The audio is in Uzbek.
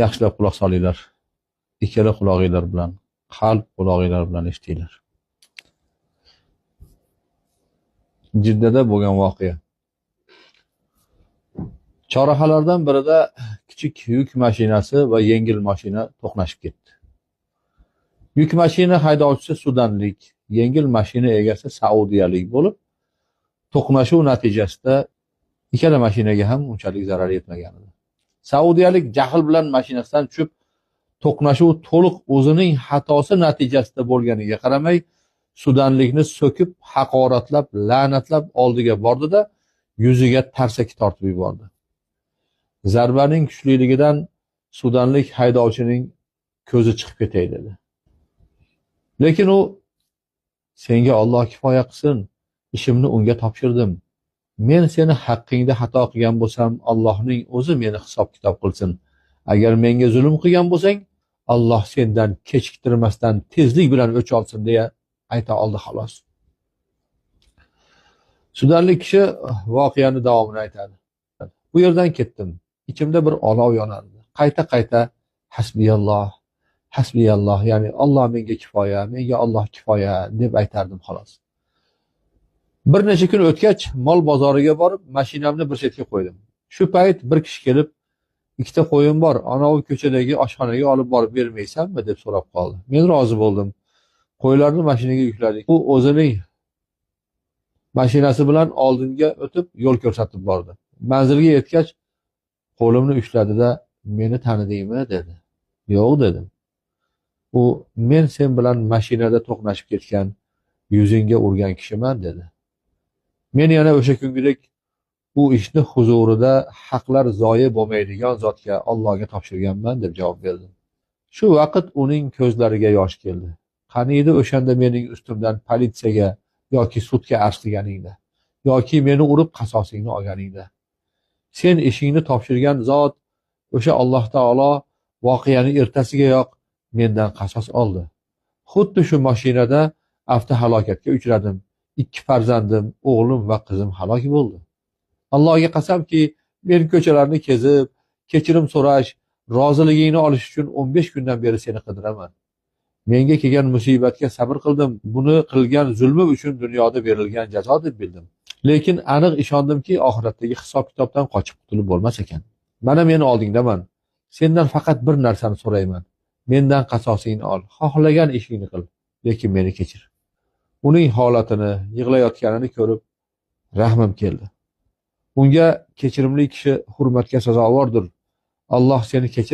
Yaxshilab quloq solinglar. Ikkala qulog'inglar bilan, qalb qulog'inglar bilan eshitinglar. Jiddada bo'lgan voqea. Chorrahalardan birida kichik yuk mashinasi va yengil mashina to'qnashib ketdi. Yuk mashina haydovchisi sudanlik, yengil mashina egasi saudiyalik bo'lib, to'qnashuv natijasida ikkala mashinaga ham unchalik zarar yetmagan edi. Saudiyalik jahl bilan mashinasidan tushib, to'qnashuv to'liq o'zining xatosi natijasida bo'lganiga qaramay, sudanlikni so'kib, haqoratlab, la'natlab oldiga bordi-da, yuziga tarsaki tortib yubordi. Zarbaning kuchliligidan sudanlik haydovchining ko'zi chiqib ketay dedi. Lekin u senga Alloh kifoya qilsin, ishimni unga topshirdim. Men seni haqqingda xato qilgan bo'lsam, Allohning o'zi meni hisob-kitob qilsin. Agar menga zulm qilgan bo'lsang, Alloh sendan kechiktirmasdan tezlik bilan o'ch olsin deya ayta oldi xolos. Sudanlik kishi voqeani davomini aytadi. Bu yerdan ketdim. İçimde bir olov yonardi. Qayta hasbiyalloh, hasbiyalloh, ya'ni Alloh menga kifoya, menga Alloh kifoya deb aytardim xolos. Bir necha kun o'tgach, mol bozoriga borib, mashinamni bir chetga qo'ydim. Shu payt bir kishi kelib, ikkita qo'yim bor, anavi ko'chadagi oshxonaga olib borib bermaysanmi deb so'rab qoldi. Men rozi bo'ldim. Qo'ylarni mashinaga yukladik. U o'zining mashinasi bilan oldinga o'tib, yo'l ko'rsatib bordi. Manzilga yetgach, qo'limni ushladi-da, meni tanidingmi dedi. Yo'q dedim. U men sen bilan mashinada to'qnashib ketgan, yuzingga urgan kishiman dedi. Men yana o'sha kungidek u ishni huzurida haqlar zoyi bo'lmaydigan zotga, Allohga topshirganman deb javob berdim. Shu vaqt uning ko'zlariga yosh keldi. Qaniydi o'shanda mening ustimdan politsiyaga yoki sudga arz qilganingda, yoki meni urib qasosingni olganingda. Sen ishingni topshirgan zot, o'sha Alloh taolo voqeani ertasigayoq mendan qasos oldi. Xuddi shu mashinada avtohalokatga uchradim. 2 farzandim, o'g'lim va qizim halok bo'ldi. Allohga qasamki, men ko'chalarni kezib, kechirim so'rash, roziligingni olish uchun 15 kundan beri seni qidiraman. Menga kelgan musibatga sabr qildim. Buni qilgan zulmim uchun dunyoda berilgan jazo deb bildim. Lekin aniq ishondimki, oxiratdagi hisob-kitobdan qochib qutulib bo'lmas ekan. Mana men oldingdaman. Sendan faqat bir narsani so'rayman. Mendan qasosingni ol. Xohlagan ishingni qil, lekin meni kechir. Uning holatini, yig'layotganini ko'rib rahmim keldi. Unga kechirimli kishi hurmatga sazovordir. Alloh seni kechir